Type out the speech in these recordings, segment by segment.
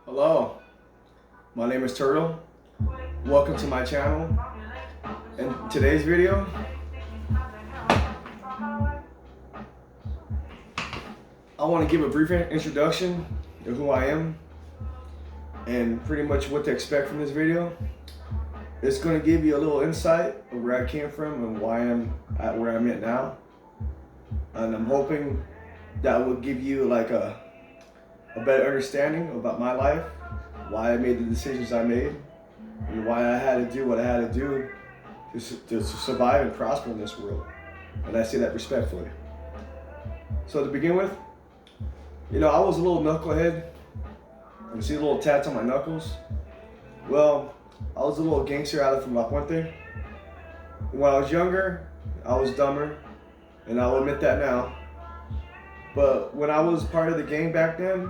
Hello, my name is Turtle. Welcome to my channel. In today's video, I want to give a brief introduction of who I am and pretty much what to expect from this video. It's going to give you a little insight of where I came from and why I'm at where I'm at now. And I'm hoping that will give you like a better understanding about my life, why I made the decisions I made, and why I had to do what I had to do to survive and prosper in this world. And I say that respectfully. So to begin with, I was a little knucklehead. You see the little tats on my knuckles? Well, I was a little gangster out of from La Puente. When I was younger, I was dumber, and I'll admit that now. But when I was part of the gang back then,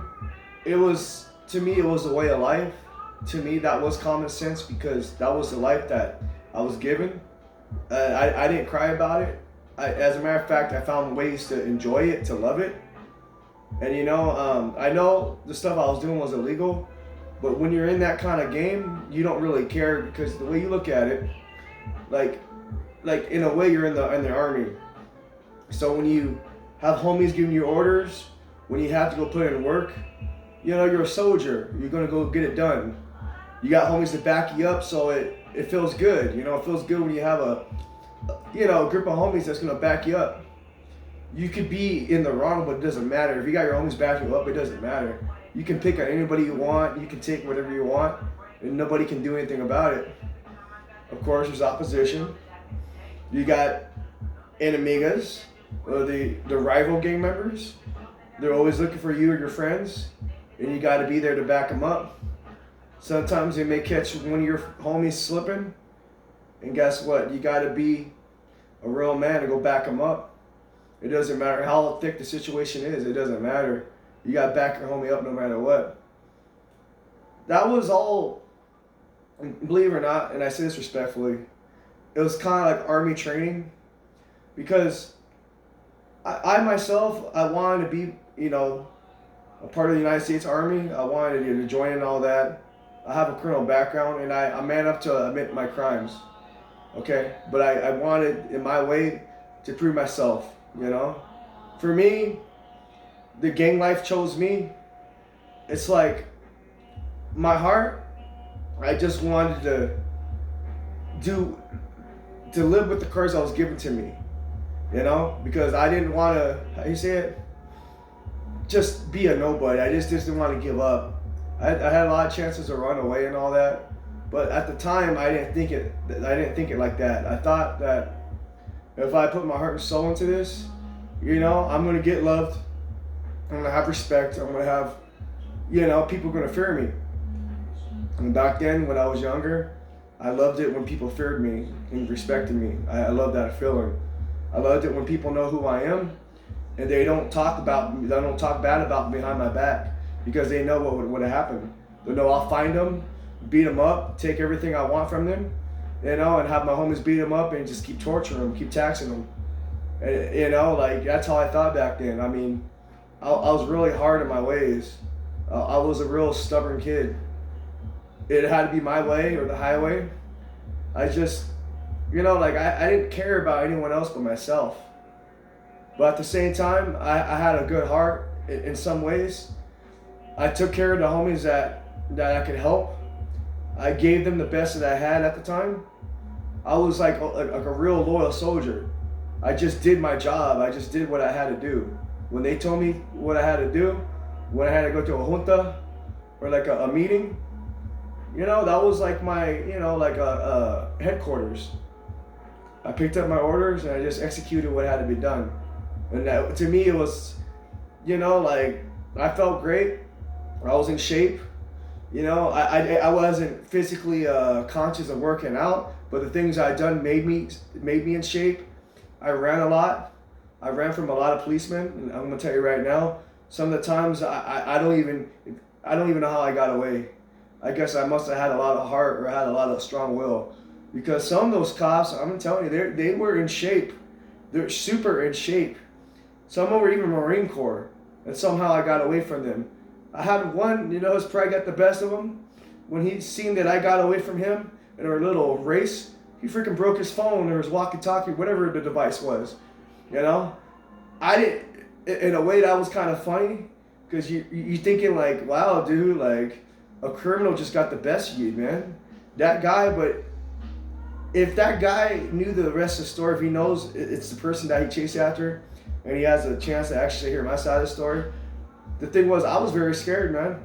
it was a way of life. To me, that was common sense because that was the life that I was given. I didn't cry about it. As a matter of fact, I found ways to enjoy it, to love it. And I know the stuff I was doing was illegal, but when you're in that kind of game, you don't really care because the way you look at it, like in a way, you're in the army. So when you have homies giving you orders, when you have to go put in work, you're a soldier. You're gonna go get it done. You got homies to back you up, so it feels good. It feels good when you have a group of homies that's gonna back you up. You could be in the wrong, but it doesn't matter. If you got your homies backing you up, it doesn't matter. You can pick on anybody you want. You can take whatever you want, and nobody can do anything about it. Of course, there's opposition. You got enemigas, or the rival gang members. They're always looking for you or your friends, and you got to be there to back them up. Sometimes they may catch one of your homies slipping, and guess what? You got to be a real man to go back them up. It doesn't matter how thick the situation is. It doesn't matter. You got to back your homie up no matter what. That was all, believe it or not, and I say this respectfully, it was kind of like army training because I myself, I wanted to be, a part of the United States Army. I wanted to join in all that. I have a criminal background, and I'm man up to admit my crimes, okay? But I wanted, in my way, to prove myself, For me, the gang life chose me. It's like, my heart, I just wanted to live with the curse that was given to me, because I didn't want to, how you say it, just be a nobody. I just didn't want to give up. I had a lot of chances to run away and all that, but at the time I didn't think it like that. I thought that if I put my heart and soul into this, I'm gonna get loved. I'm gonna have respect. I'm gonna have, people are gonna fear me. And back then, when I was younger, I loved it when people feared me and respected me. I love that feeling. I loved it when people know who I am, and they don't talk about me. They don't talk bad about me behind my back because they know what would have happened. They know I'll find them, beat them up, take everything I want from them, and have my homies beat them up and just keep torturing them, keep taxing them. And, that's how I thought back then. I mean, I was really hard in my ways. I was a real stubborn kid. It had to be my way or the highway. I just, I didn't care about anyone else but myself. But at the same time, I had a good heart in some ways. I took care of the homies that I could help. I gave them the best that I had at the time. I was like a real loyal soldier. I just did my job. I just did what I had to do. When they told me what I had to do, when I had to go to a junta or like a meeting, that was like my, a headquarters. I picked up my orders and I just executed what had to be done. And that, to me, it was, I felt great. I was in shape. I wasn't physically conscious of working out, but the things I'd done made me in shape. I ran a lot. I ran from a lot of policemen, and I'm gonna tell you right now, some of the times I don't even know how I got away. I guess I must have had a lot of heart or had a lot of strong will, because some of those cops, I'm telling you, they were in shape. They're super in shape. Some were even Marine Corps, and somehow I got away from them. I had one, his pride got the best of him. When he seen that I got away from him in our little race, he freaking broke his phone or his walkie-talkie, whatever the device was. I didn't. In a way, that was kind of funny, because you thinking like, wow, dude, like a criminal just got the best of you, man. That guy, but if that guy knew the rest of the story, if he knows it's the person that he chased after, and he has a chance to actually hear my side of the story, the thing was, I was very scared, man.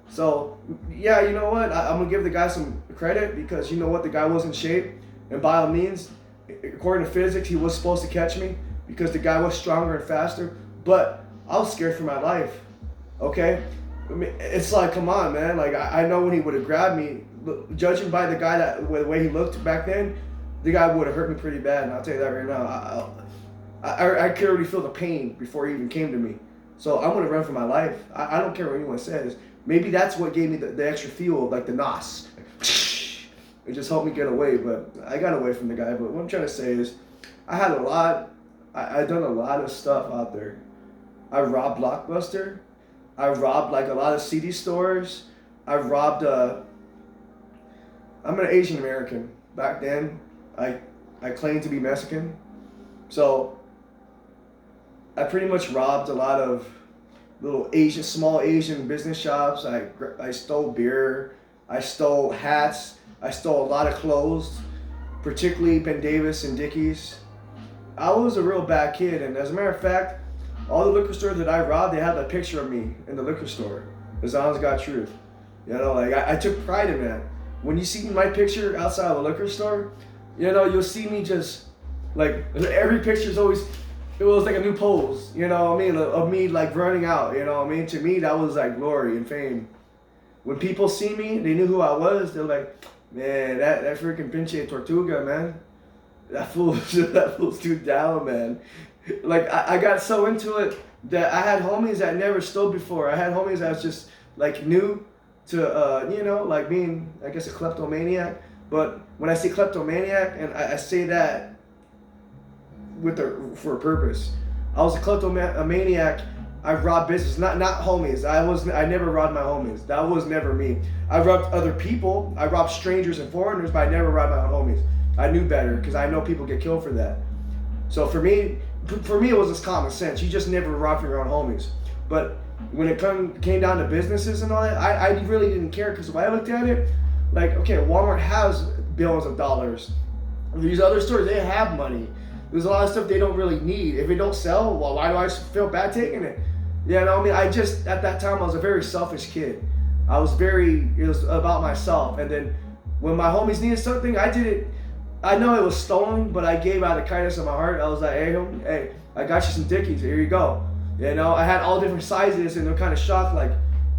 So, yeah, you know what? I'm going to give the guy some credit, because you know what? The guy was in shape. And by all means, according to physics, he was supposed to catch me, because the guy was stronger and faster. But I was scared for my life, okay? I mean, it's like, come on, man. Like, I know when he would have grabbed me, judging by the guy, the way he looked back then, the guy would have hurt me pretty bad. And I'll tell you that right now. I could already feel the pain before he even came to me. So I'm going to run for my life. I don't care what anyone says. Maybe that's what gave me the extra feel of like the nos. It just helped me get away. But I got away from the guy. But what I'm trying to say is, I done a lot of stuff out there. I robbed Blockbuster. I robbed like a lot of CD stores. I robbed, I'm an Asian American. Back then, I claimed to be Mexican. So I pretty much robbed a lot of little small Asian business shops. I stole beer. I stole hats. I stole a lot of clothes, particularly Ben Davis and Dickies. I was a real bad kid, and as a matter of fact, all the liquor stores that I robbed, they had a picture of me in the liquor store. As honest God truth. Like I took pride in that. When you see my picture outside of a liquor store, you'll see me just, like, every picture's always, it was like a new pose, of me like running out, To me, that was like glory and fame. When people see me, they knew who I was. They're like, man, that freaking pinche Tortuga, man. That fool's too down, man. Like, I got so into it that I had homies that never stole before. I had homies that was just, like, new to, like being, I guess, a kleptomaniac. But when I say kleptomaniac, and I say that for a purpose. I was a kleptomaniac. I robbed business, not homies. I never robbed my homies. That was never me. I robbed other people. I robbed strangers and foreigners, but I never robbed my own homies. I knew better, because I know people get killed for that. So for me, it was just common sense. You just never rob for your own homies. But when it came down to businesses and all that, I really didn't care, because when I looked at it, like, okay, Walmart has billions of dollars. These other stores, they have money. There's a lot of stuff they don't really need. If it don't sell, well, why do I feel bad taking it? At that time, I was a very selfish kid. It was about myself. And then when my homies needed something, I did it. I know it was stolen, but I gave out of the kindness of my heart. I was like, hey, I got you some Dickies. Here you go. I had all different sizes, and they're kind of shocked, like,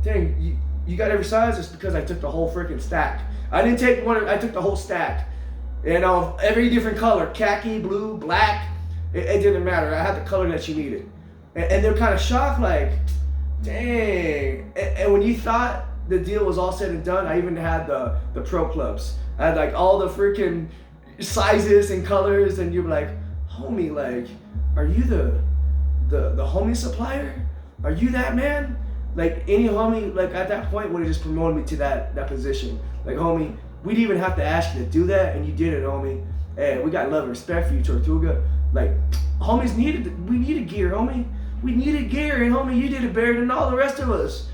dang, you got every size? It's because I took the whole freaking stack. I didn't take one, I took the whole stack. Every different color, khaki, blue, black, it didn't matter. I had the color that you needed. And they're kind of shocked, like, dang. And when you thought the deal was all said and done, I even had the pro clubs. I had like all the freaking sizes and colors, and you're like, homie, like, are you the homie supplier? Are you that man? Like, any homie, like, at that point would have just promoted me to that position. Like, homie, we didn't even have to ask you to do that, and you did it, homie. And we got love and respect for you, Tortuga. Like, homies we needed gear, homie. We needed gear, and homie, you did it better than all the rest of us.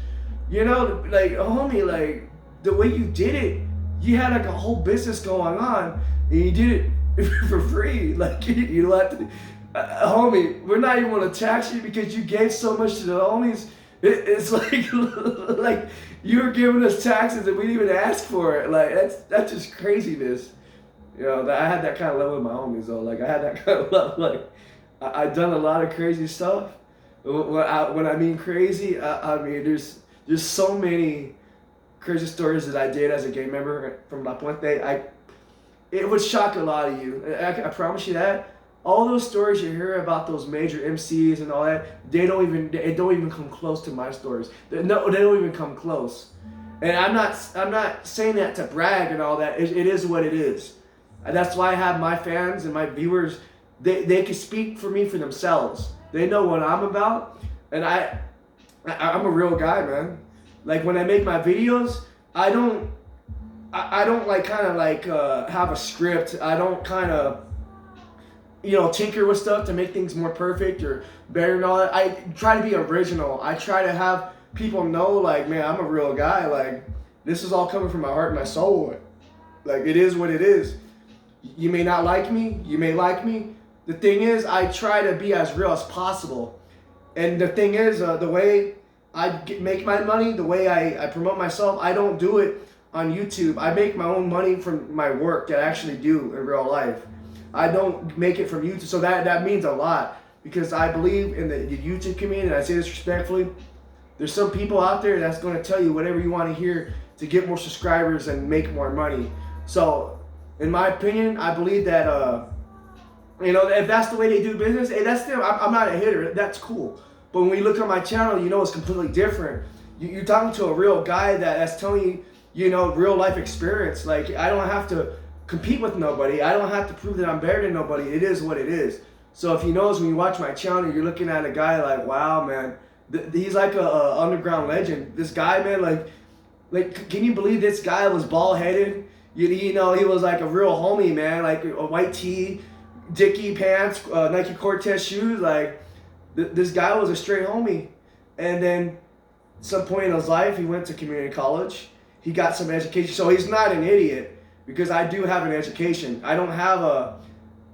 Like, homie, like, the way you did it, you had like a whole business going on, and you did it for free. Like, you don't have to, homie, we're not even gonna tax you because you gave so much to the homies. It's like, like you're giving us taxes and we didn't even ask for it. Like, that's just craziness. I had that kind of love with my homies though. Like, I had that kind of love. Like, I done a lot of crazy stuff. When I mean crazy, I mean there's so many crazy stories that I did as a gang member from La Puente. It would shock a lot of you. I promise you that. All those stories you hear about those major MCs and all that, they don't even come close to my stories. They don't even come close. And I'm not saying that to brag and all that. It is what it is. And that's why I have my fans and my viewers. They can speak for me for themselves. They know what I'm about, and I'm a real guy, man. Like when I make my videos, I don't like kind of like have a script. I don't kind of, tinker with stuff to make things more perfect or better and all that. I try to be original. I try to have people know, like, man, I'm a real guy. Like, this is all coming from my heart and my soul. Like, it is what it is. You may not like me. You may like me. The thing is, I try to be as real as possible. And the thing is, the way I make my money, the way I promote myself, I don't do it on YouTube. I make my own money from my work that I actually do in real life. I don't make it from YouTube. So that means a lot, because I believe in the YouTube community, and I say this respectfully. There's some people out there that's going to tell you whatever you want to hear to get more subscribers and make more money. So, in my opinion, I believe that, if that's the way they do business, hey, that's them. I'm not a hater. That's cool. But when you look at my channel, it's completely different. You're talking to a real guy that's telling you, real life experience. Like, I don't have to compete with nobody. I don't have to prove that I'm better than nobody. It is what it is. So if you notice, when you watch my channel, you're looking at a guy like, wow, man, he's like a underground legend. This guy, man, like, can you believe this guy was bald headed? He was like a real homie, man. Like a white tee, Dickie pants, Nike Cortez shoes. Like, this guy was a straight homie. And then at some point in his life, he went to community college. He got some education. So he's not an idiot, because I do have an education. I don't have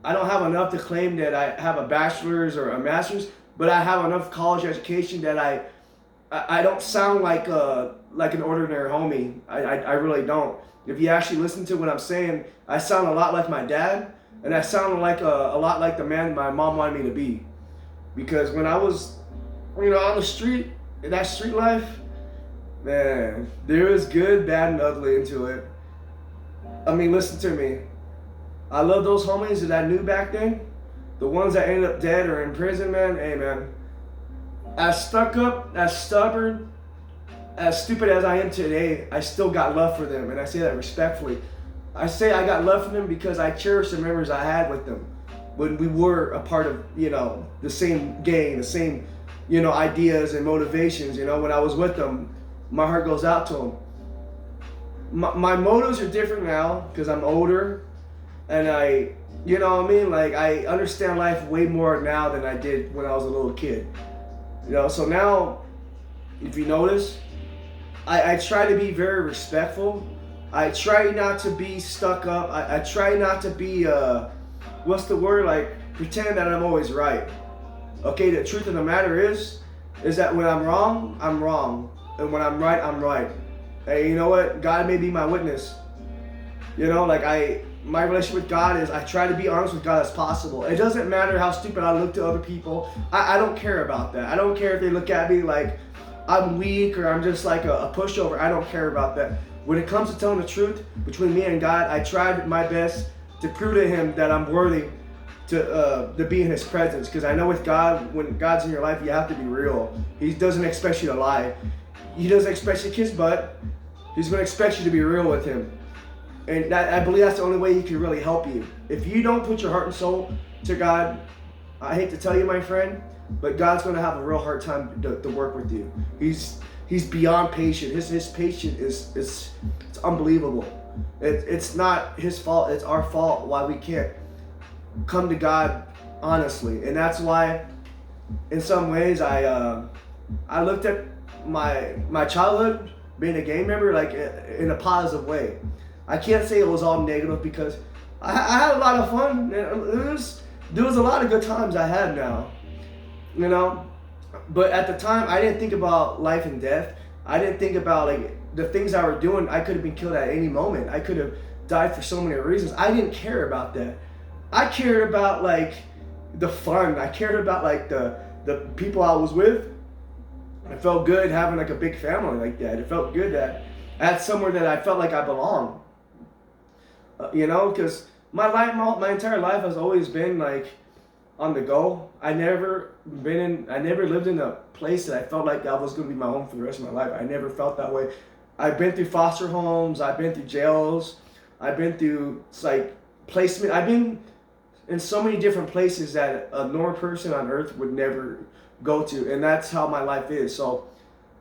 enough to claim that I have a bachelor's or a master's, but I have enough college education that I don't sound like an ordinary homie. I really don't. If you actually listen to what I'm saying, I sound a lot like my dad, and I sound like a lot like the man my mom wanted me to be. Because when I was, on the street, in that street life, man, there was good, bad, and ugly into it. I mean, listen to me. I love those homies that I knew back then. The ones that ended up dead or in prison, man. Hey, man. As stuck up, as stubborn, as stupid as I am today, I still got love for them. And I say that respectfully. I say I got love for them because I cherish the memories I had with them when we were a part of, the same gang, the same, ideas and motivations. When I was with them, my heart goes out to them. My motives are different now because I'm older, and I understand life way more now than I did when I was a little kid. So now, if you notice, I try to be very respectful. I try not to be stuck up. I try not to be, pretend that I'm always right. Okay, the truth of the matter is that when I'm wrong, I'm wrong. And when I'm right, I'm right. Hey, you know what? God may be my witness. My relationship with God is I try to be honest with God as possible. It doesn't matter how stupid I look to other people. I don't care about that. I don't care if they look at me like I'm weak or I'm just like a pushover. I don't care about that. When it comes to telling the truth between me and God, I tried my best to prove to Him that I'm worthy to be in His presence. Because I know with God, when God's in your life, you have to be real. He doesn't expect you to lie. He doesn't expect you to kiss butt. He's going to expect you to be real with Him. And I believe that's the only way He can really help you. If you don't put your heart and soul to God, I hate to tell you, my friend, but God's going to have a real hard time to work with you. He's beyond patient. His patience is unbelievable. It's not His fault. It's our fault why we can't come to God honestly. And that's why, in some ways, I looked at my childhood being a gang member like in a positive way. I can't say it was all negative because I had a lot of fun. There was a lot of good times I had now, But at the time, I didn't think about life and death. I didn't think about the things I were doing. I could have been killed at any moment. I could have died for so many reasons. I didn't care about that. I cared about the fun. I cared about the people I was with. It felt good having a big family like that. It felt good that I had somewhere that I felt like I belonged. Because my entire life has always been on the go. I never lived in a place that I felt like that was going to be my home for the rest of my life. I never felt that way. I've been through foster homes. I've been through jails. I've been through placement. I've been in so many different places that a normal person on earth would never go to, and that's how my life is. So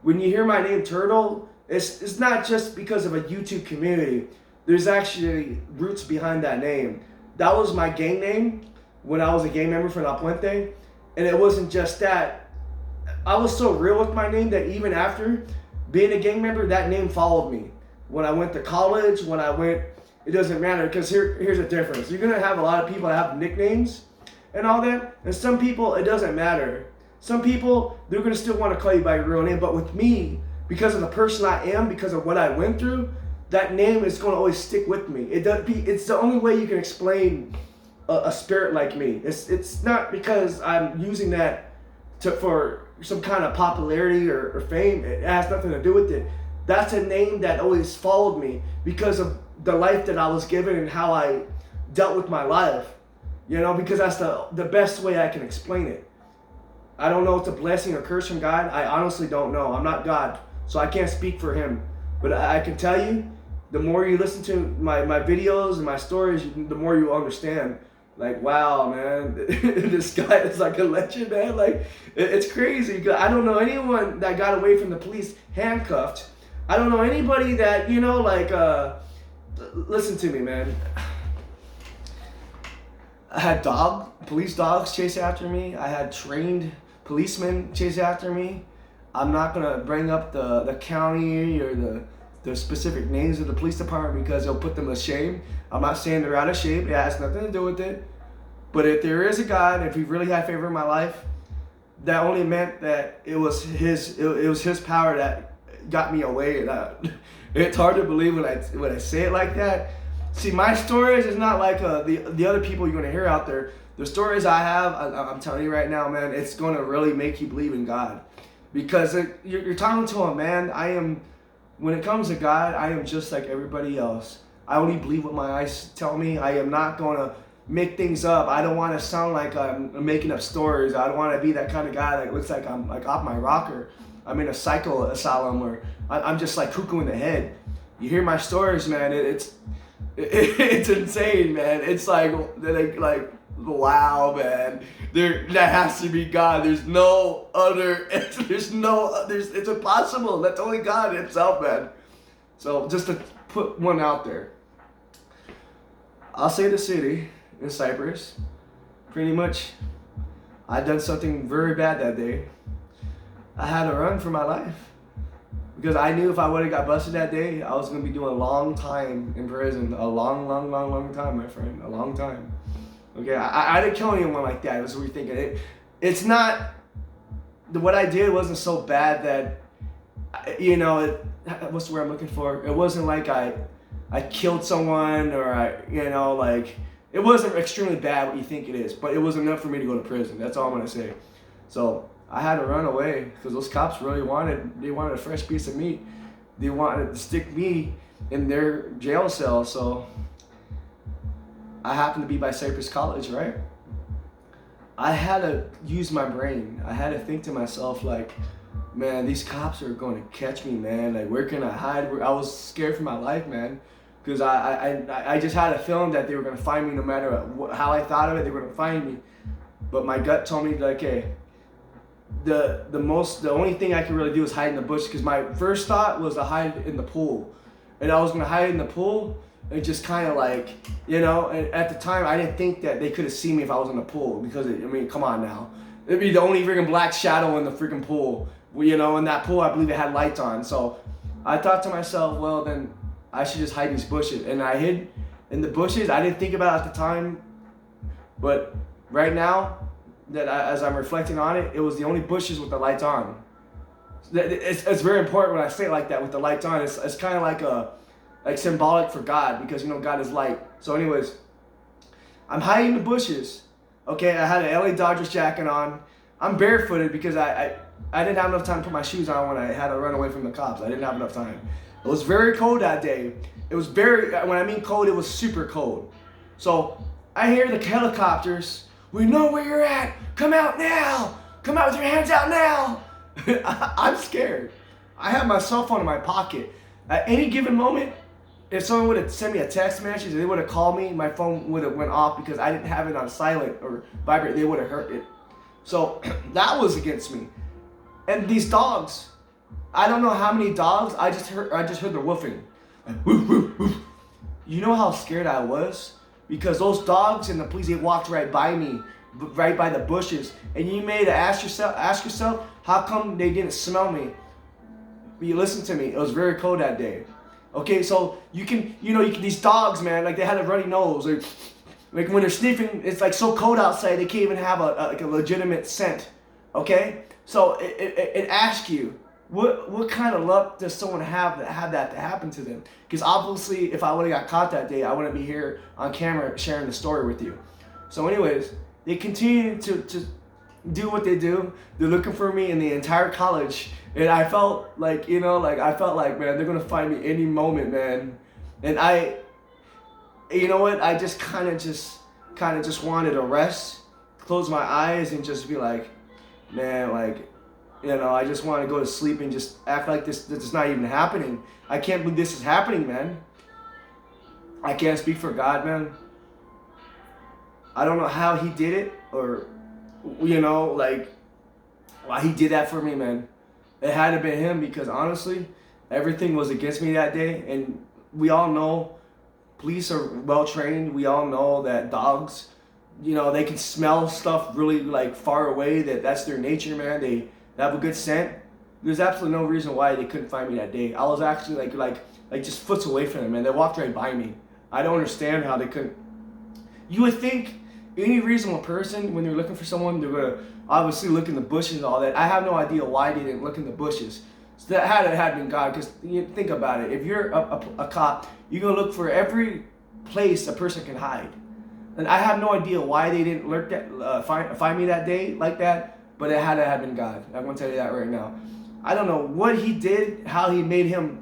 When you hear my name Turtle, it's not just because of a YouTube community. There's actually roots behind that name. That was my gang name when I was a gang member for La Puente. And it wasn't just that. I was so real with my name that even after being a gang member, that name followed me. When I went to college, when I went, it doesn't matter, because here's the difference. You're gonna have a lot of people that have nicknames and all that, and some people, it doesn't matter. Some people, they're gonna still want to call you by your real name, but with me, because of the person I am, because of what I went through, that name is gonna always stick with me. It's the only way you can explain a spirit like me. It's not because I'm using that for some kind of popularity or fame. It has nothing to do with it. That's a name that always followed me because of the life that I was given and how I dealt with my life. You know, because that's the best way I can explain it. I don't know if it's a blessing or curse from God. I honestly don't know. I'm not God, so I can't speak for him. But I can tell you, the more you listen to my videos and my stories, the more you understand. Like, wow, man, this guy is like a legend, man. Like, it's crazy. I don't know anyone that got away from the police handcuffed. I don't know anybody that, you know, like, listen to me, man. I had police dogs chase after me. I had trained policemen chase after me. I'm not gonna bring up the county or the specific names of the police department because it'll put them to shame. I'm not saying they're out of shape. It has nothing to do with it. But if there is a God, if he really had favor in my life, that only meant that it was his power that got me away. And it's hard to believe when I say it like that. See, my stories is not like the other people you're gonna hear out there. The stories I have, I'm telling you right now, man, it's gonna really make you believe in God, because you're talking to a man. When it comes to God, I am just like everybody else. I only believe what my eyes tell me. I am not gonna make things up. I don't want to sound like I'm making up stories. I don't want to be that kind of guy that looks like I'm like off my rocker. I'm in a psycho asylum where I'm just like cuckoo in the head. You hear my stories, man. It's insane, man. It's like wow, man. That has to be God. There's no other. It's impossible. That's only God himself, man. So just to put one out there, I'll say the city in Cyprus. Pretty much, I done something very bad that day. I had to run for my life because I knew if I would have got busted that day, I was gonna be doing a long time in prison. A long time, my friend. A long time. Okay, I didn't kill anyone like that. That's what you're thinking. It's not. What I did wasn't so bad that, you know, what's the word I'm looking for? It wasn't like I killed someone or it wasn't extremely bad what you think it is, but it was enough for me to go to prison. That's all I'm gonna say. So I had to run away because those cops really wanted a fresh piece of meat. They wanted to stick me in their jail cell. So I happened to be by Cypress College, right? I had to use my brain. I had to think to myself, like, man, these cops are going to catch me, man. Like, where can I hide? I was scared for my life, man. Because I just had a feeling that they were going to find me no matter how I thought of it, they were going to find me. But my gut told me, like, hey, the only thing I could really do is hide in the bush, because my first thought was to hide in the pool. And I was going to hide in the pool and just kind of like, you know, and at the time I didn't think that they could have seen me if I was in the pool, because, come on now. It'd be the only freaking black shadow in the freaking pool. You know, in that pool, I believe it had lights on. So I thought to myself, well, then I should just hide in these bushes. And I hid in the bushes. I didn't think about it at the time. But right now, as I'm reflecting on it, it was the only bushes with the lights on. It's very important when I say it like that, with the lights on. It's kind of like symbolic for God, because, you know, God is light. So anyways, I'm hiding in the bushes. Okay, I had an LA Dodgers jacket on. I'm barefooted because I didn't have enough time to put my shoes on when I had to run away from the cops. I didn't have enough time. It was very cold that day. It was when I mean cold, it was super cold. So I hear the helicopters. We know where you're at. Come out now. Come out with your hands out now. I'm scared. I have my cell phone in my pocket. At any given moment, if someone would have sent me a text message, they would have called me, my phone would have went off because I didn't have it on silent or vibrate. They would have heard it. So that was against me. And these dogs I don't know how many dogs. I just heard the woofing. Like, woof, woof, woof. You know how scared I was? Because those dogs and the police, they walked right by me, right by the bushes. And you may ask yourself, how come they didn't smell me? But you listen to me, it was very cold that day. Okay, so you can, these dogs, man, like they had a runny nose. Like when they're sniffing, it's like so cold outside, they can't even have a legitimate scent. Okay? So it asks you, what kind of luck does someone have that to happen to them? Because obviously, if I would have got caught that day, I wouldn't be here on camera sharing the story with you. So anyways, they continue to do what they do. They're looking for me in the entire college. And I felt like, man, they're going to find me any moment, man. And you know what? I just kind of just wanted to rest, close my eyes and just be like, man, like, I just want to go to sleep and just act like this is not even happening. I can't believe this is happening, man. I can't speak for God, man. I don't know how he did it or, why he did that for me, man. It had to have been him because honestly, everything was against me that day. And we all know police are well trained. We all know that dogs, they can smell stuff really like far away. That's their nature, man. They have a good scent. There's absolutely no reason why they couldn't find me that day. I was actually like just foot away from them, man. They walked right by me. I don't understand how they couldn't. You would think any reasonable person, when they're looking for someone, they're gonna obviously look in the bushes and all that. I have no idea why they didn't look in the bushes. So that had been God. Because think about it. If you're a cop, you're gonna look for every place a person can hide. And I have no idea why they didn't find me that day like that. But it had to have been God. I'm going to tell you that right now. I don't know what he did, how he made him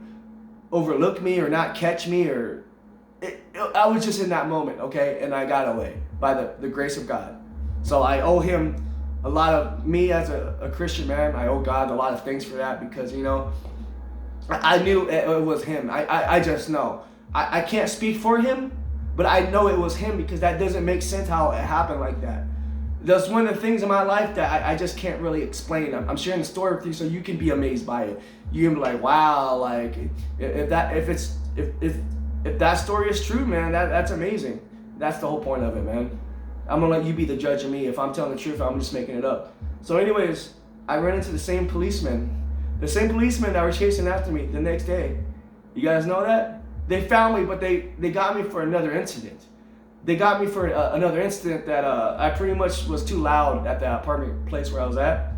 overlook me or not catch me. I was just in that moment, okay? And I got away by the grace of God. So I owe him a lot of, me as a Christian man, I owe God a lot of things for that because, I knew it was him. I just know. I can't speak for him, but I know it was him because that doesn't make sense how it happened like that. That's one of the things in my life that I just can't really explain. I'm sharing the story with you so you can be amazed by it. You can be like, wow, like if that story is true, man, that's amazing. That's the whole point of it, man. I'm gonna let you be the judge of me. If I'm telling the truth, I'm just making it up. So anyways, I ran into the same policeman that were chasing after me the next day. You guys know that? They found me, but they got me for another incident. They got me for another incident that I pretty much was too loud at the apartment place where I was at.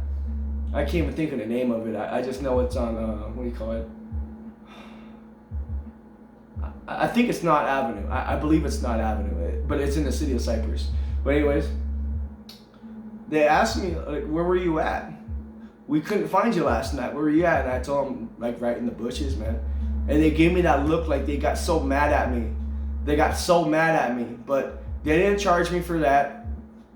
I can't even think of the name of it. I just know it's on, what do you call it? I think it's Knott Avenue. I believe it's Knott Avenue, but it's in the city of Cypress. But anyways, they asked me, like, where were you at? We couldn't find you last night. Where were you at? And I told them, like, right in the bushes, man. And they gave me that look like they got so mad at me. But they didn't charge me for that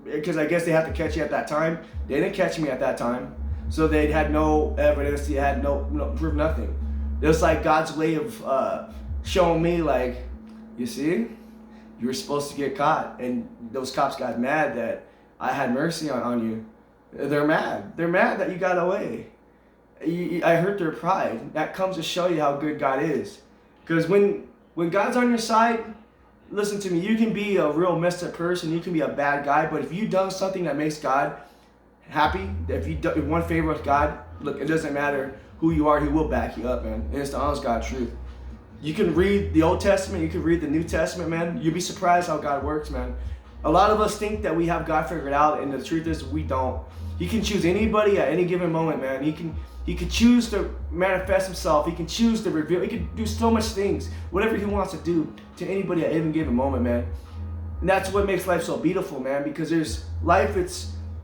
because I guess they had to catch you at that time. They didn't catch me at that time. So they had no evidence. They had no proof, nothing. It was like God's way of showing me, like, you see, you were supposed to get caught. And those cops got mad that I had mercy on you. They're mad. They're mad that you got away. I hurt their pride. That comes to show you how good God is. Because when God's on your side, listen to me, you can be a real messed up person, you can be a bad guy, but if you've done something that makes God happy, if you do one favor with God, look, it doesn't matter who you are, he will back you up, man. And it's the honest God truth. You can read the Old Testament, you can read the New Testament, man. You'll be surprised how God works, man. A lot of us think that we have God figured out, and the truth is we don't. He can choose anybody at any given moment, man. He can choose to manifest himself. He can choose to reveal. He can do so much things, whatever he wants to do to anybody at any given moment, man. And that's what makes life so beautiful, man, because it's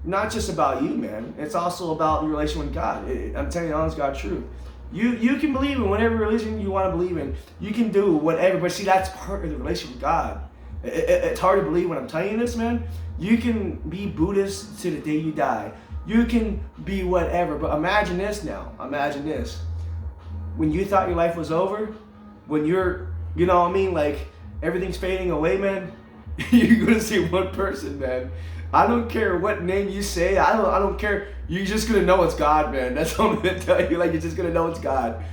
not just about you, man. It's also about your relation with God. I'm telling you the honest God truth. You can believe in whatever religion you want to believe in. You can do whatever, but see, that's part of the relation with God. It's hard to believe when I'm telling you this, man. You can be Buddhist to the day you die. You can be whatever, but imagine this now. Imagine this. When you thought your life was over, when you're, you know what I mean, like everything's fading away, man, you're gonna see one person, man. I don't care what name you say. I don't care. you're just gonna know it's God, man. That's all I'm gonna tell you. Like, you're just gonna know it's God.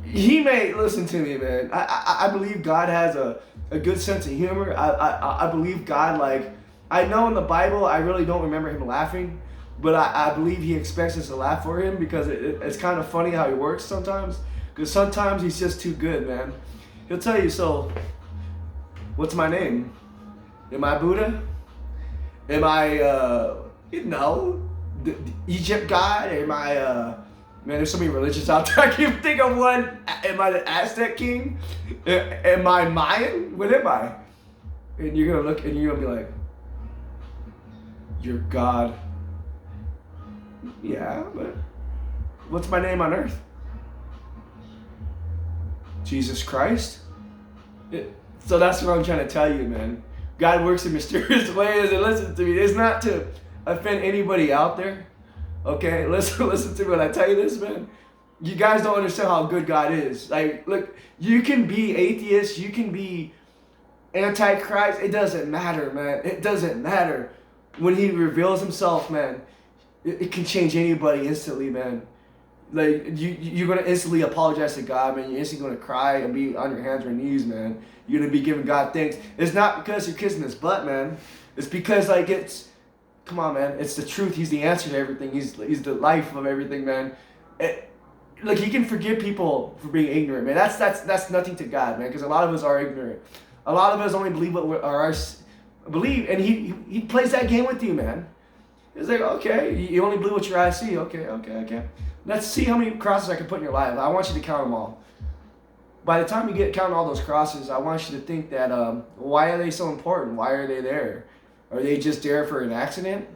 He may listen to me, man. I believe God has a good sense of humor. I believe God, like, I know in the Bible, I really don't remember him laughing, but I believe he expects us to laugh for him because it's kind of funny how he works sometimes. Because sometimes he's just too good, man. He'll tell you, so, what's my name? Am I Buddha? Am I, the Egypt God? Am I, man, there's so many religions out there. I can't even think of one. Am I the Aztec king? Am I Mayan? What am I? And you're going to look and you're going to be like, you're God. Yeah, but what's my name on earth? Jesus Christ? So that's what I'm trying to tell you, man. God works in mysterious ways, and listen to me. It's not to offend anybody out there. Okay, listen to me when I tell you this, man. You guys don't understand how good God is. Like, look, you can be atheist, you can be antichrist. It doesn't matter, man. It doesn't matter. When he reveals himself, man, it can change anybody instantly, man. Like, you're gonna instantly apologize to God, man. You're instantly gonna cry and be on your hands or knees, man. You're gonna be giving God thanks. It's not because you're kissing his butt, man. It's because, like, come on, man. It's the truth. He's the answer to everything. He's the life of everything, man. Like, he can forgive people for being ignorant, man. That's nothing to God, man. Because a lot of us are ignorant. A lot of us only believe what believe, and he plays that game with you, man. It's like, okay, you only believe what your eyes see. Okay. Let's see how many crosses I can put in your life. I want you to count them all. By the time you get counting all those crosses, I want you to think that, why are they so important? Why are they there? Are they just there for an accident?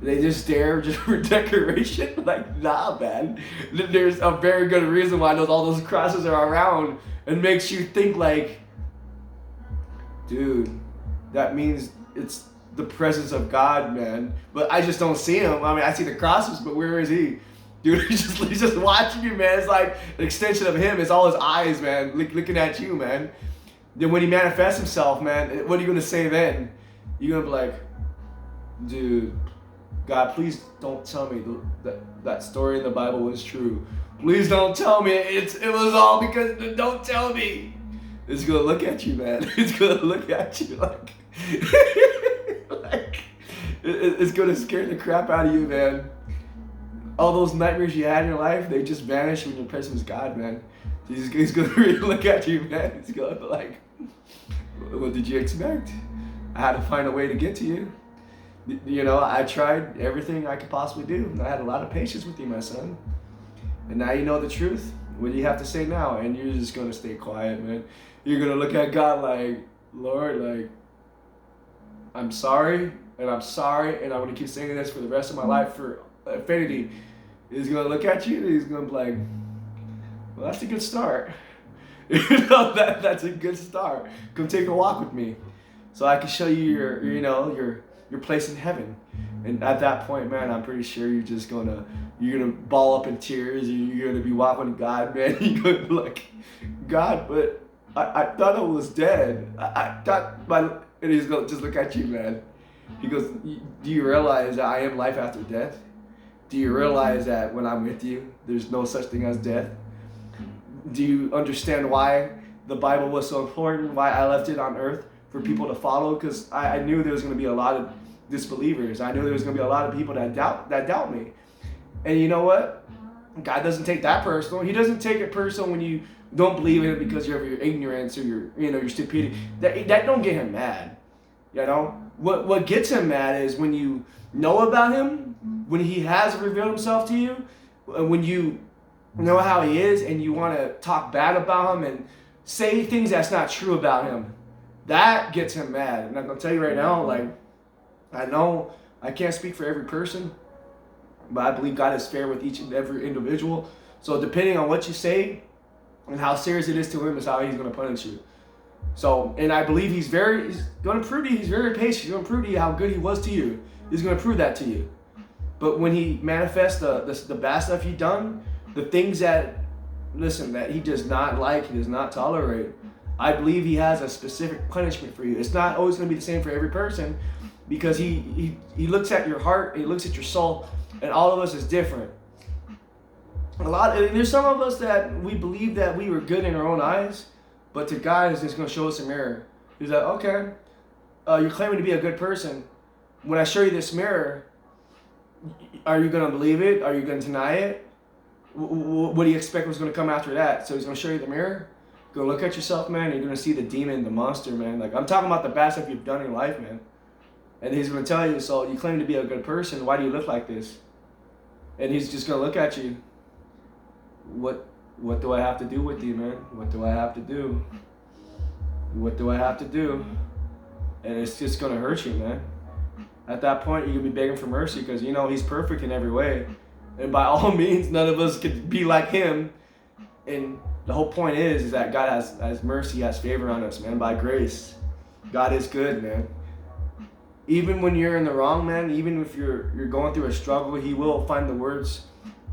Are they just there just for decoration? Like, nah, man. There's a very good reason why all those crosses are around, and makes you think like, dude, that means it's the presence of God, man. But I just don't see him. I mean, I see the crosses, but where is he? Dude, he's just watching you, man. It's like an extension of him. It's all his eyes, man, looking at you, man. Then when he manifests himself, man, what are you going to say then? You're going to be like, dude, God, please don't tell me that story in the Bible was true. Please don't tell me it was all because, don't tell me. It's going to look at you, man. It's going to look at you like, it's going to scare the crap out of you, man. All those nightmares you had in your life, they just vanish when you're present with God, man. He's going to really look at you, man. He's going to be like, what did you expect? I had to find a way to get to you. You know, I tried everything I could possibly do. I had a lot of patience with you, my son. And now you know the truth. What do you have to say now? And you're just going to stay quiet, man. You're going to look at God like, Lord, like, I'm sorry, and I'm going to keep saying this for the rest of my life, for infinity. He's going to look at you, and he's going to be like, well, that's a good start. You know, that's a good start. Come take a walk with me so I can show you your place in heaven. And at that point, man, I'm pretty sure you're gonna ball up in tears. You're gonna be walking with God, man. You're gonna be like, God, but I thought I was dead. I thought and he's gonna just look at you, man. He goes, do you realize that I am life after death? Do you realize that when I'm with you, there's no such thing as death? Do you understand why the Bible was so important? Why I left it on earth for people to follow? Because I knew there was going to be a lot of disbelievers. I knew there was going to be a lot of people that doubt me. And you know what? God doesn't take that personal. He doesn't take it personal when you don't believe in it because of your ignorance or your stupidity. That don't get him mad. You know? What gets him mad is when you know about him, when he has revealed himself to you, when you know how he is and you want to talk bad about him and say things that's not true about him. That gets him mad. And I'm going to tell you right now, like, I know I can't speak for every person, but I believe God is fair with each and every individual. So depending on what you say and how serious it is to him is how he's going to punish you. So, and I believe he's going to prove to you, he's very patient. He's going to prove to you how good he was to you. He's going to prove that to you. But when he manifests the bad stuff he's done, the things that he does not like, he does not tolerate, I believe he has a specific punishment for you. It's not always going to be the same for every person because he looks at your heart, he looks at your soul, and all of us is different. There's some of us that we believe that we were good in our own eyes, but to God is just going to show us a mirror. He's like, okay, you're claiming to be a good person. When I show you this mirror, are you going to believe it? Are you going to deny it? What do you expect was going to come after that? So he's going to show you the mirror. Go look at yourself, man. And you're going to see the demon, the monster, man. Like, I'm talking about the bad stuff you've done in life, man. And he's going to tell you, so you claim to be a good person. Why do you look like this? And he's just going to look at you. What do I have to do with you, man? What do I have to do? What do I have to do? And it's just going to hurt you, man. At that point, you're going to be begging for mercy because, you know, he's perfect in every way. And by all means, none of us could be like him. And the whole point is that God has mercy, has favor on us, man, by grace. God is good, man. Even when you're in the wrong, man, even if you're going through a struggle, he will find the words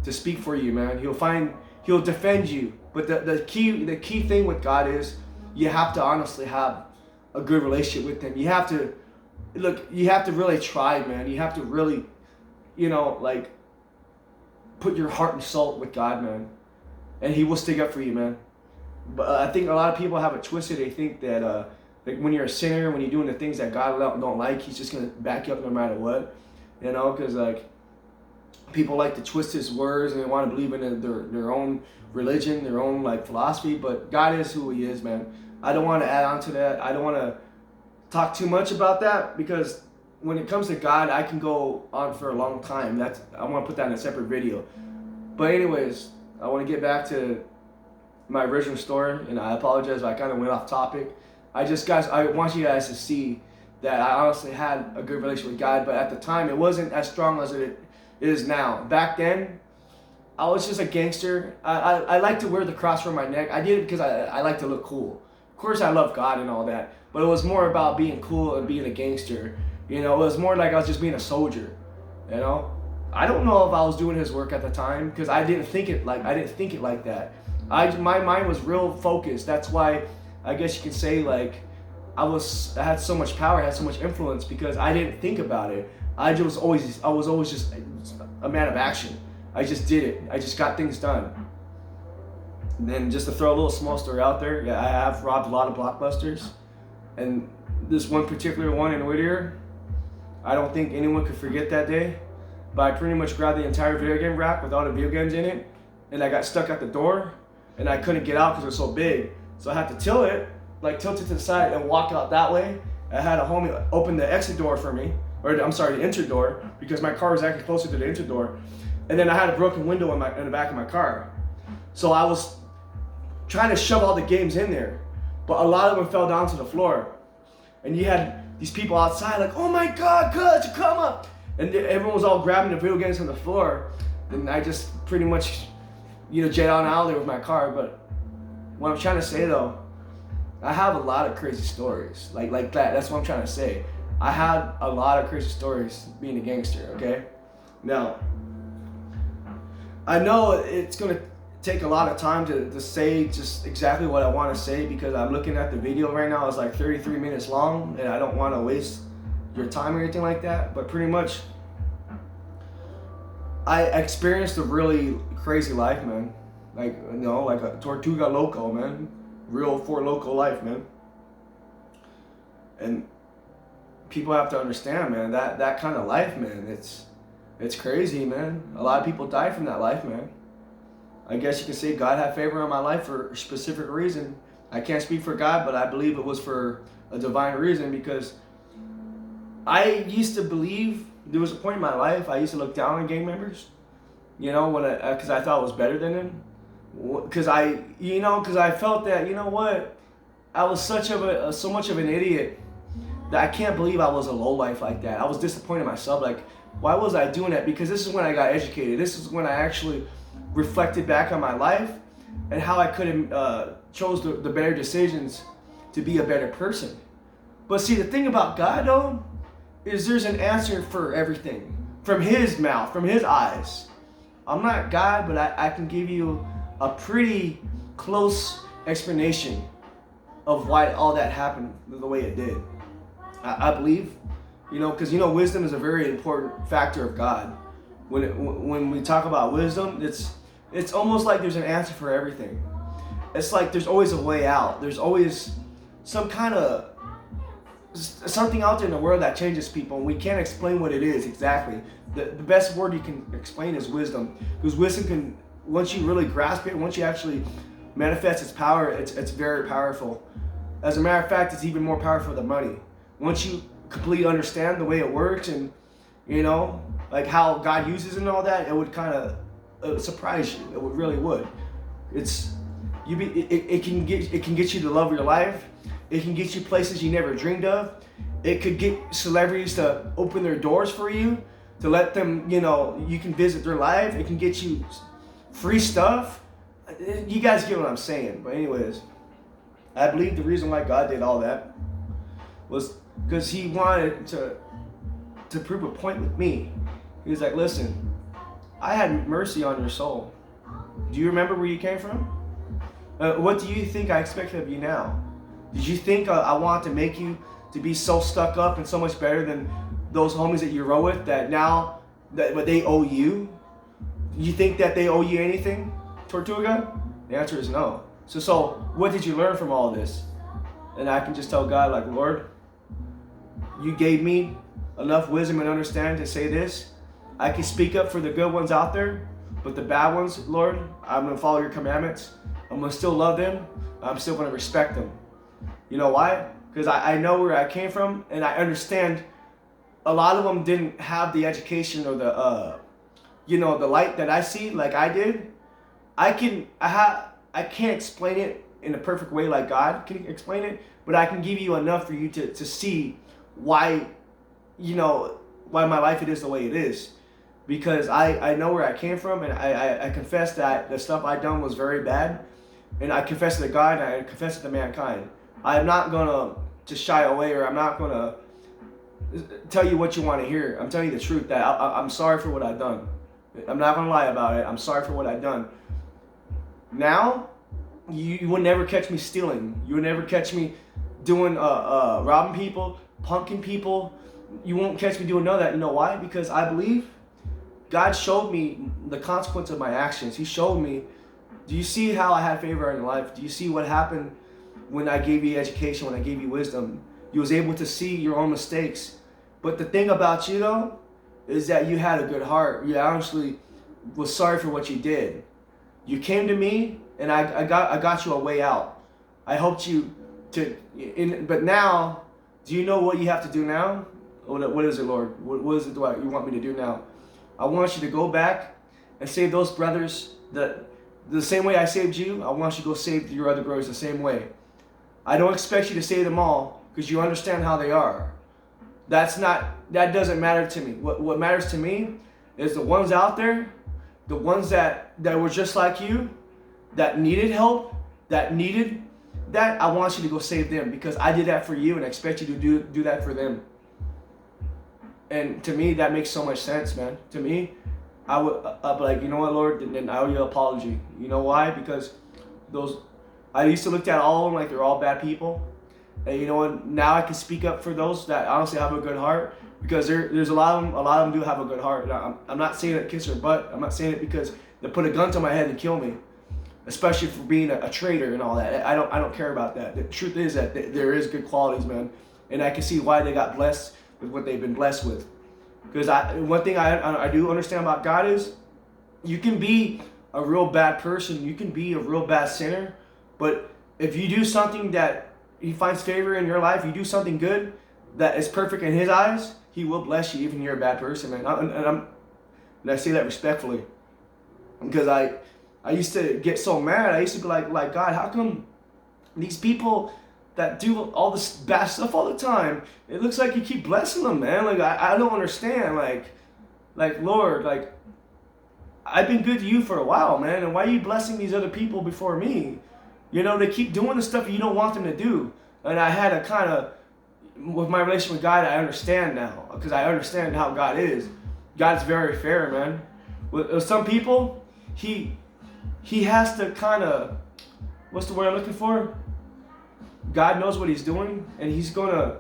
to speak for you, man. He'll defend you. But the key thing with God is you have to honestly have a good relationship with him. You have to really try, man. You have to really, like, put your heart and soul with God, man. And he will stick up for you, man. But I think a lot of people have it twisted. They think that like when you're a sinner, when you're doing the things that God don't like, he's just going to back you up no matter what. Because like people like to twist his words and they want to believe in their own religion, their own like philosophy. But God is who he is, man. I don't want to add on to that. I don't want to talk too much about that because when it comes to God, I can go on for a long time. I want to put that in a separate video. But anyways, I want to get back to my original story, and I apologize if I kind of went off topic. I want you guys to see that I honestly had a good relationship with God, but at the time, it wasn't as strong as it is now. Back then, I was just a gangster. I like to wear the cross around my neck. I did it because I like to look cool. Of course, I love God and all that, but it was more about being cool and being a gangster. It was more like I was just being a soldier. I don't know if I was doing his work at the time because I didn't think it like that. My mind was real focused. That's why I guess you could say like I had so much power, I had so much influence because I didn't think about it. I was always just a man of action. I just did it. I just got things done. And then just to throw a little small story out there, yeah, I have robbed a lot of Blockbusters, and this one particular one in Whittier, I don't think anyone could forget that day. But I pretty much grabbed the entire video game rack with all the video games in it, and I got stuck at the door, and I couldn't get out because it was so big. So I had to tilt it to the side and walk out that way. I had a homie open the exit door for me, the entry door, because my car was actually closer to the entry door. And then I had a broken window in the back of my car. So I was trying to shove all the games in there, but a lot of them fell down to the floor. And you had these people outside like, oh my God, cuz, come up. And everyone was all grabbing the video games from the floor. And I just pretty much, jet on out there with my car. But what I'm trying to say though, I have a lot of crazy stories. Like that. That's what I'm trying to say. I had a lot of crazy stories being a gangster, okay? Now, I know it's going to take a lot of time to say just exactly what I want to say because I'm looking at the video right now. It's like 33 minutes long and I don't want to waste your time or anything like that. But pretty much, I experienced a really crazy life, man. Like a Tortuga Loco, man. Real Four Loco life, man. And people have to understand, man, that kind of life, man, it's crazy, man. A lot of people die from that life, man. I guess you can say God had favor on my life for a specific reason. I can't speak for God, but I believe it was for a divine reason because I used to believe, there was a point in my life I used to look down on gang members, because I thought I was better than them. Because I felt that, I was so much of an idiot that I can't believe I was a lowlife like that. I was disappointed in myself. Like, why was I doing that? Because this is when I got educated. This is when I actually reflected back on my life and how I could have chose the better decisions to be a better person. But see, the thing about God, though, is there's an answer for everything. From his mouth, from his eyes. I'm not God, but I can give you a pretty close explanation of why all that happened the way it did. I believe, because wisdom is a very important factor of God. when we talk about wisdom, it's almost like there's an answer for everything. It's like there's always a way out. There's always some kind of something out there in the world that changes people, and we can't explain what it is exactly. The best word you can explain is wisdom, because wisdom can, once you really grasp it, once you actually manifest its power, it's very powerful. As a matter of fact, it's even more powerful than money. Once you completely understand the way it works, and like how God uses it and all that, it would kind of surprise you. It really would. It can get you the love of your life. It can get you places you never dreamed of. It could get celebrities to open their doors for you, to let them, you can visit their life. It can get you free stuff. You guys get what I'm saying. But anyways, I believe the reason why God did all that was because he wanted to prove a point with me. He was like, listen, I had mercy on your soul. Do you remember where you came from? What do you think I expected of you now? Did you think I want to make you to be so stuck up and so much better than those homies that you roll with, that now that what they owe you? You think that they owe you anything, Tortuga? The answer is no. So what did you learn from all this? And I can just tell God, like, Lord, you gave me enough wisdom and understanding to say this. I can speak up for the good ones out there, but the bad ones, Lord, I'm going to follow your commandments. I'm going to still love them. I'm still going to respect them. You know why? Because I know where I came from, and I understand a lot of them didn't have the education or the light that I see like I did. I can't explain it in a perfect way like God can explain it, but I can give you enough for you to see why my life it is the way it is. Because I know where I came from, and I confess that the stuff I done was very bad, and I confess it to God, and I confess it to mankind. I'm not gonna just shy away, or I'm not gonna tell you what you want to hear. I'm telling you the truth, that I'm sorry for what I've done. I'm not gonna lie about it. I'm sorry for what I've done. Now, you will never catch me stealing. You will never catch me doing robbing people, punking people. You won't catch me doing none of that. You know why? Because I believe God showed me the consequence of my actions. He showed me. Do you see how I had favor in life? Do you see what happened when I gave you education, when I gave you wisdom? You was able to see your own mistakes. But the thing about you, though, is that you had a good heart. You honestly was sorry for what you did. You came to me, and I got you a way out. I helped you but now, do you know what you have to do now? What is it, Lord? What is it you want me to do now? I want you to go back and save those brothers the same way I saved you. I want you to go save your other brothers the same way. I don't expect you to save them all, because you understand how they are. That doesn't matter to me. What matters to me is the ones out there, the ones that were just like you, that needed help, that I want you to go save them, because I did that for you, and I expect you to do that for them. And to me, that makes so much sense, man. To me, I'd be like, you know what, Lord, then I owe you an apology. You know why? Because I used to look at all of them like they're all bad people. And you know what? Now I can speak up for those that honestly have a good heart, because there's a lot of them do have a good heart. I'm not saying it kiss their butt. I'm not saying it because they put a gun to my head and kill me, especially for being a traitor and all that. I don't care about that. The truth is that there is good qualities, man, and I can see why they got blessed with what they've been blessed with. Because one thing I do understand about God is, you can be a real bad person, you can be a real bad sinner, but if you do something that he finds favor in your life, you do something good that is perfect in his eyes, he will bless you, even if you're a bad person, man. And I say that respectfully, because I used to get so mad. I used to be like, God, how come these people that do all this bad stuff all the time, it looks like you keep blessing them, man? Like, I don't understand. Like Lord, like, I've been good to you for a while, man, and why are you blessing these other people before me? They keep doing the stuff you don't want them to do. And I had to kind of, with my relationship with God, I understand now, because I understand how God is. God's very fair, man. With some people, he has to kind of, what's the word I'm looking for? God knows what he's doing, and he's going to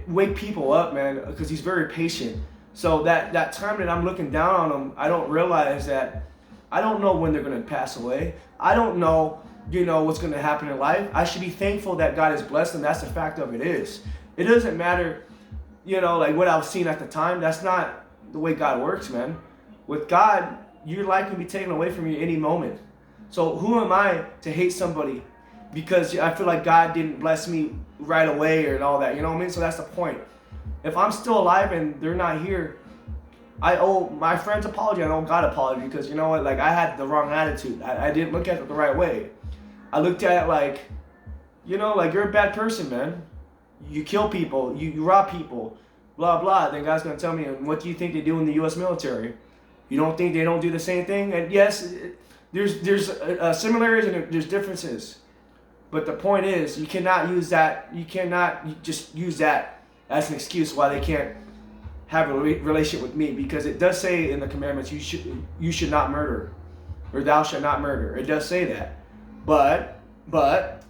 wake people up, man, because he's very patient. So that time that I'm looking down on them, I don't realize that I don't know when they're going to pass away. I don't know, what's going to happen in life. I should be thankful that God has blessed them. That's the fact of it is. It doesn't matter, like what I was seeing at the time. That's not the way God works, man. With God, your life can be taken away from you any moment. So who am I to hate somebody because I feel like God didn't bless me right away and all that, you know what I mean? So that's the point. If I'm still alive and they're not here, I owe my friends apology. I owe God apology because you know what? Like I had the wrong attitude. I didn't look at it the right way. I looked at it like, like you're a bad person, man. You kill people. You rob people. Blah, blah. Then God's going to tell me, what do you think they do in the U.S. military? You don't think they don't do the same thing? And yes, there's similarities and there's differences. But the point is, you cannot use that. You cannot just use that as an excuse why they can't have a relationship with me, because it does say in the commandments you should not murder, or thou shalt not murder. It does say that. But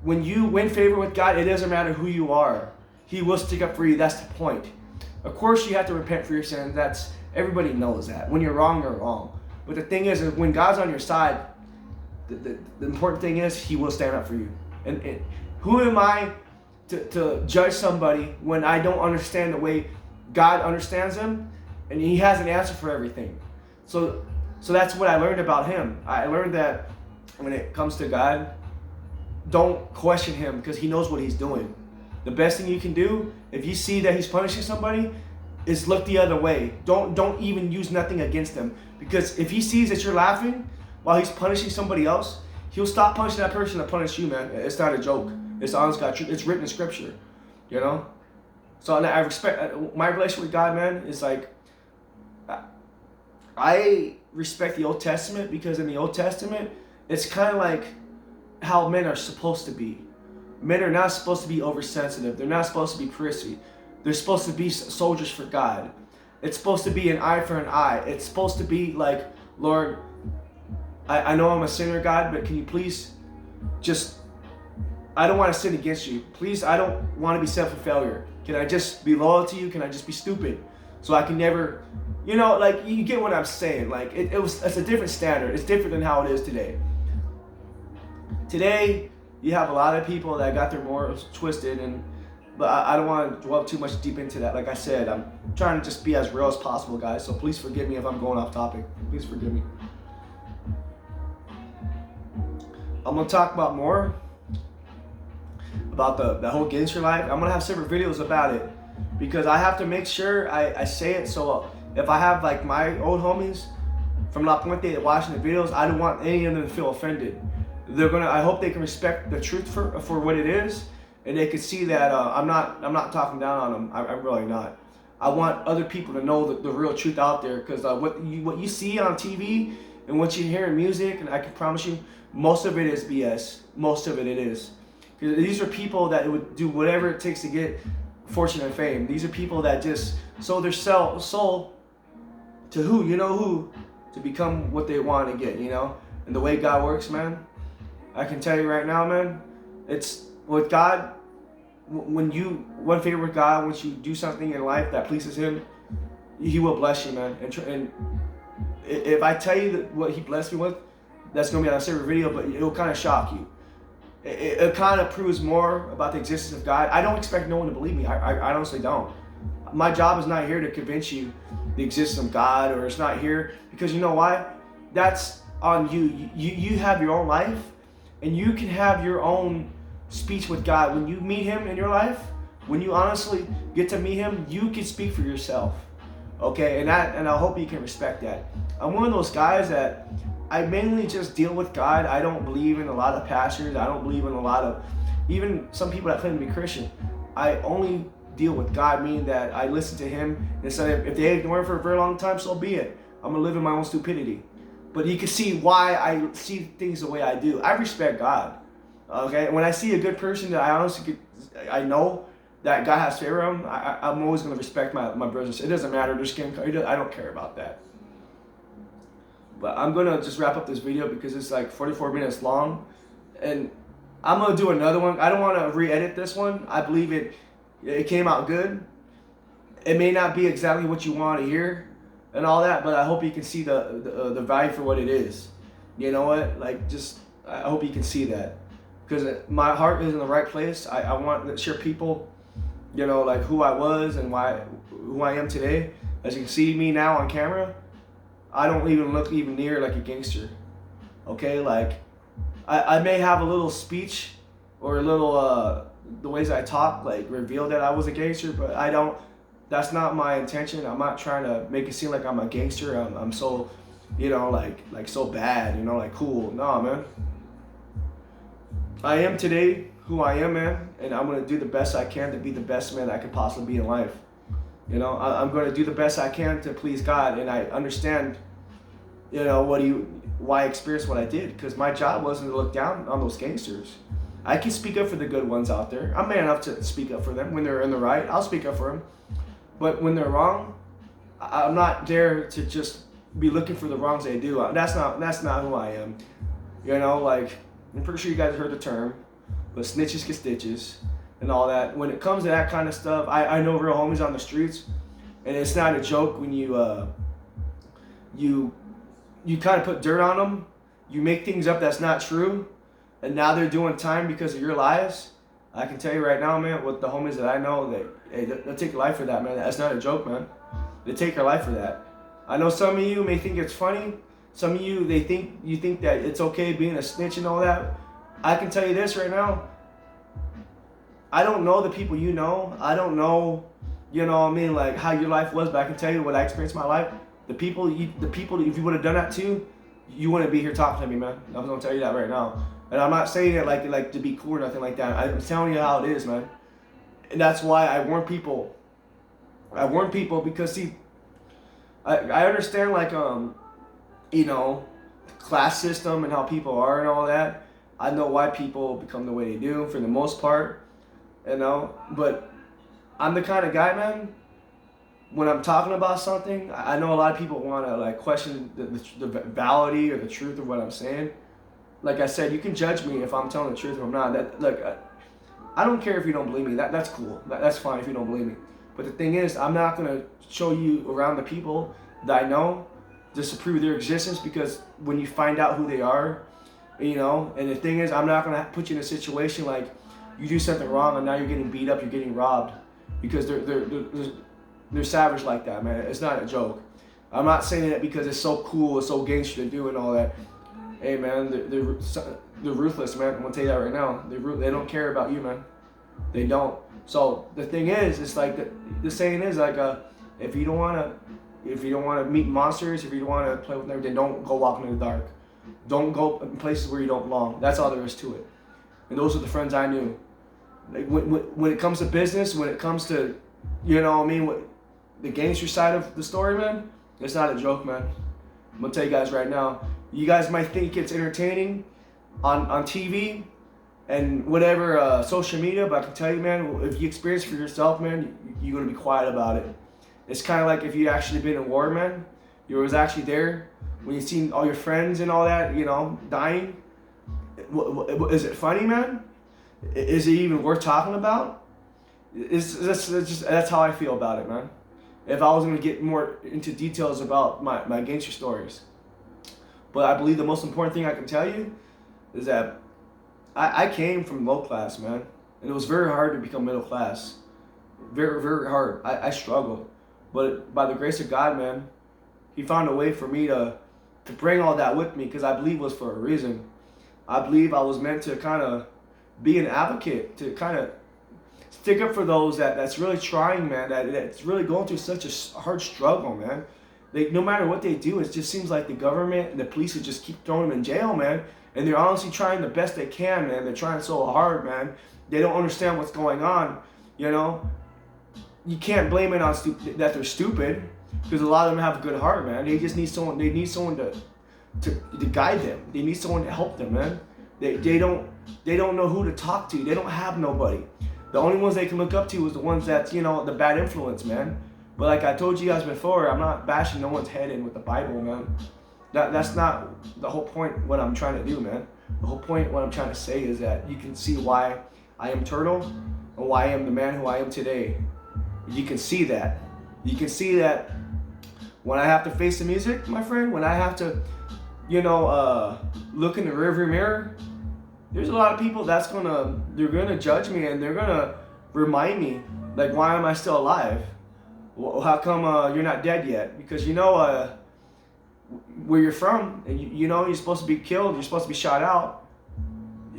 when you win favor with God, it doesn't matter who you are. He will stick up for you. That's the point. Of course, you have to repent for your sins. That's everybody knows that. When you're wrong, you're wrong. But the thing is when God's on your side, the important thing is He will stand up for you. And who am I to judge somebody when I don't understand the way God understands them, and He has an answer for everything. So that's what I learned about Him. I learned that when it comes to God, don't question Him because He knows what He's doing. The best thing you can do, if you see that He's punishing somebody, is look the other way. Don't even use nothing against them, because if He sees that you're laughing while He's punishing somebody else, He'll stop punishing that person and punish you, man. It's not a joke. It's honest God truth. It's written in Scripture, So I respect my relationship with God, man. Is like I respect the Old Testament because in the Old Testament, it's kind of like how men are supposed to be. Men are not supposed to be oversensitive. They're not supposed to be prissy. They're supposed to be soldiers for God. It's supposed to be an eye for an eye. It's supposed to be like, Lord, I know I'm a sinner, God, but can you please just, I don't want to sin against you. Please, I don't want to be set for failure. Can I just be loyal to you? Can I just be stupid? So I can never, like you get what I'm saying. Like it's a different standard. It's different than how it is today. Today, you have a lot of people that got their morals twisted, but I don't want to dwell too much deep into that. Like I said, I'm trying to just be as real as possible, guys. So please forgive me if I'm going off topic. Please forgive me. I'm gonna talk about more about the whole gangster life. I'm gonna have several videos about it because I have to make sure I say it. So if I have like my old homies from La Puente watching the videos, I don't want any of them to feel offended. I hope they can respect the truth for what it is, and they can see that I'm not talking down on them. I'm really not. I want other people to know the real truth out there, because what you see on TV and what you hear in music, and I can promise you, most of it is BS. Most of it is. Because these are people that would do whatever it takes to get fortune and fame. These are people that just sold their soul to who, to become what they want to get, And the way God works, man, I can tell you right now, man, it's with God, when you one favor with God, once you do something in life that pleases Him, He will bless you, man. And if I tell you what He blessed me with, that's going to be on a separate video, but it'll kind of shock you. It kind of proves more about the existence of God. I don't expect no one to believe me. I honestly don't. My job is not here to convince you the existence of God, or it's not here because you know why? That's on you. You have your own life, and you can have your own speech with God. When you meet Him in your life, when you honestly get to meet Him, you can speak for yourself. Okay, and I hope you can respect that. I'm one of those guys that I mainly just deal with God. I don't believe in a lot of pastors. I don't believe in a lot of, even some people that claim to be Christian. I only deal with God, meaning that I listen to Him, and so if they ignore Him for a very long time, so be it. I'm gonna live in my own stupidity. But you can see why I see things the way I do. I respect God. Okay, when I see a good person that I know that God has favor on, I'm always gonna respect my brothers. It doesn't matter their skin color. I don't care about that. But I'm gonna just wrap up this video because it's like 44 minutes long, and I'm gonna do another one. I don't want to re-edit this one. I believe it came out good. it may not be exactly what you want to hear and all that, but I hope you can see the value for what it is. You know what? Like, just, I hope you can see that. Because my heart is in the right place. I want to share people, you know, like who I was and who I am today. As you can see me now on camera, I don't even look even near like a gangster. Okay, like I may have a little speech or a little the ways I talk like reveal that I was a gangster, but I don't. That's not my intention. I'm not trying to make it seem like I'm a gangster. I'm so, you know, like so bad, you know, like cool. Nah, man. I am today who I am, man, and I'm gonna do the best I can to be the best man I could possibly be in life. You know, I'm gonna do the best I can to please God, and I understand, you know, why I experienced what I did, because my job wasn't to look down on those gangsters. I can speak up for the good ones out there. I'm man enough to speak up for them when they're in the right. I'll speak up for them, but when they're wrong, I'm not there to just be looking for the wrongs they do. That's not who I am. You know, like, I'm pretty sure you guys heard the term, but snitches get stitches and all that. When it comes to that kind of stuff, I know real homies on the streets, and it's not a joke when you kind of put dirt on them, you make things up that's not true, and now they're doing time because of your lies. I can tell you right now, man, with the homies that I know, they'll take your life for that, man. That's not a joke, man. They take your life for that. I know some of you may think it's funny. Some of you, you think that it's okay being a snitch and all that. I can tell you this right now. I don't know the people you know. I don't know, you know what I mean, like how your life was, but I can tell you what I experienced in my life. The people, if you would have done that too, you wouldn't be here talking to me, man. I'm gonna tell you that right now. And I'm not saying it like to be cool or nothing like that. I'm telling you how it is, man. And that's why I warn people. I warn people because, see, I understand, like, you know, the class system and how people are and all that. I know why people become the way they do for the most part, you know. But I'm the kind of guy, man, when I'm talking about something, I know a lot of people want to like question the validity or the truth of what I'm saying. Like I said, you can judge me if I'm telling the truth or I'm not. That, look, I don't care if you don't believe me. That's cool. That's fine if you don't believe me. But the thing is, I'm not going to show you around the people that I know just to prove their existence, because when you find out who they are, you know, and the thing is, I'm not going to put you in a situation like you do something wrong and now you're getting beat up, you're getting robbed, because they're savage like that, man. It's not a joke. I'm not saying that because it's so cool, it's so gangster to do and all that. Hey, man, they're ruthless, man. I'm gonna tell you that right now. They don't care about you, man. They don't. So the thing is, it's like the saying is like, if you don't wanna meet monsters, if you don't wanna play with them, then don't go walking in the dark. Don't go in places where you don't belong. That's all there is to it. And those are the friends I knew. Like when it comes to business, when it comes to, you know what I mean, what the gangster side of the story, man, it's not a joke, man. I'm gonna tell you guys right now. You guys might think it's entertaining on TV and whatever social media, but I can tell you, man, if you experience it for yourself, man, you're gonna be quiet about it. It's kind of like if you actually been in war, man. You was actually there when you seen all your friends and all that, you know, dying. Is it funny, man? Is it even worth talking about? That's how I feel about it, man. If I was going to get more into details about my gangster stories. But I believe the most important thing I can tell you is that I came from low class, man. And it was very hard to become middle class. Very, very hard. I struggled. But by the grace of God, man, He found a way for me to bring all that with me, because I believe it was for a reason. I believe I was meant to kind of be an advocate, to kind of stick up for those that's really trying, man, that's really going through such a hard struggle, man. No matter what they do, it just seems like the government and the police would just keep throwing them in jail, man. And they're honestly trying the best they can, man. They're trying so hard, man. They don't understand what's going on, you know. You can't blame it on that they're stupid, because a lot of them have a good heart, man. They just need someone. They need someone to guide them. They need someone to help them, man. They don't know who to talk to. They don't have nobody. The only ones they can look up to is the ones that's, you know, the bad influence, man. But like I told you guys before, I'm not bashing no one's head in with the Bible, man. That's not the whole point what I'm trying to do, man. The whole point what I'm trying to say is that you can see why I am Turtle and why I am the man who I am today. You can see that. You can see that when I have to face the music, my friend, when I have to, you know, look in the rearview mirror, there's a lot of people they're gonna judge me, and they're gonna remind me, like, why am I still alive? How come you're not dead yet? Because you know where you're from, and you know you're supposed to be killed, you're supposed to be shot out.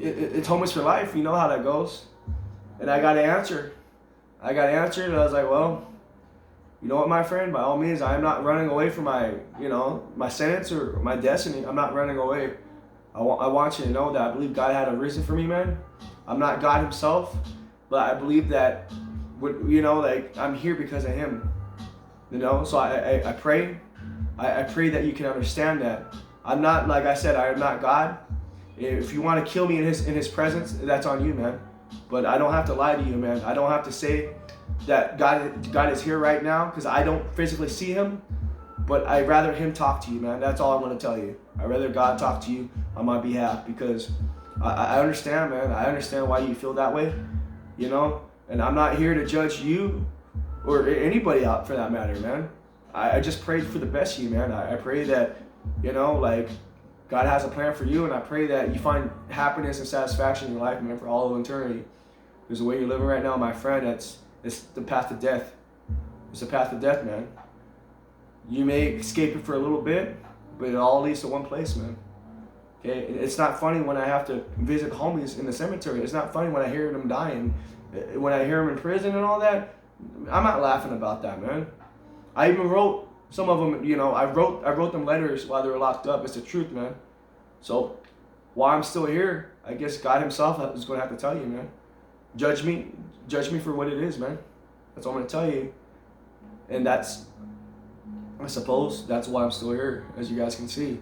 It's homeless for life. You know how that goes. And I got to answer. And I was like, well, you know what, my friend? By all means, I'm not running away from my, you know, my sentence or my destiny. I'm not running away. I want you to know that I believe God had a reason for me, man. I'm not God himself, but I believe that, you know, like, I'm here because of him. You know, so I pray. I pray that you can understand that. I'm not, like I said, I am not God. If you want to kill me in his presence, that's on you, man. But I don't have to lie to you, man. I don't have to say that God is here right now, because I don't physically see him. But I'd rather him talk to you, man. That's all I'm going to tell you. I'd rather God talk to you on my behalf, because I understand, man. I understand why you feel that way, you know. And I'm not here to judge you or anybody out for that matter, man. I just pray for the best of you, man. I pray that, you know, like, God has a plan for you, and I pray that you find happiness and satisfaction in your life, man, for all of eternity. Because the way you're living right now, my friend, it's the path to death. It's the path to death, man. You may escape it for a little bit, but it all leads to one place, man. Okay, it's not funny when I have to visit homies in the cemetery. It's not funny when I hear them dying, when I hear them in prison and all that. I'm not laughing about that, man. I even wrote some of them, you know, I wrote them letters while they were locked up. It's the truth, man. So while I'm still here, I guess God himself is going to have to tell you, man. Judge me for what it is, man. That's all I'm going to tell you. And that's, I suppose, that's why I'm still here, as you guys can see,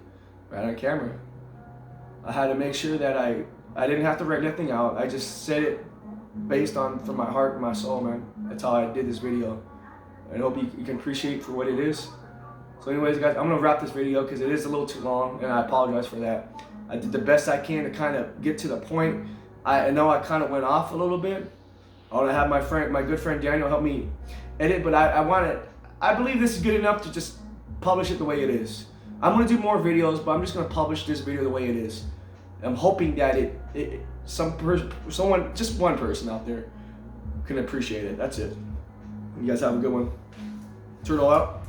right on camera. I had to make sure that I didn't have to write nothing out. I just said it based on from my heart and my soul, man. That's how I did this video. I hope you can appreciate for what it is. So anyways, guys, I'm going to wrap this video because it is a little too long, and I apologize for that. I did the best I can to kind of get to the point. I know I kind of went off a little bit. I want to have my good friend Daniel help me edit, but I believe this is good enough to just publish it the way it is. I'm going to do more videos, but I'm just going to publish this video the way it is. I'm hoping that someone, just one person out there can appreciate it. That's it. You guys have a good one. Turtle out.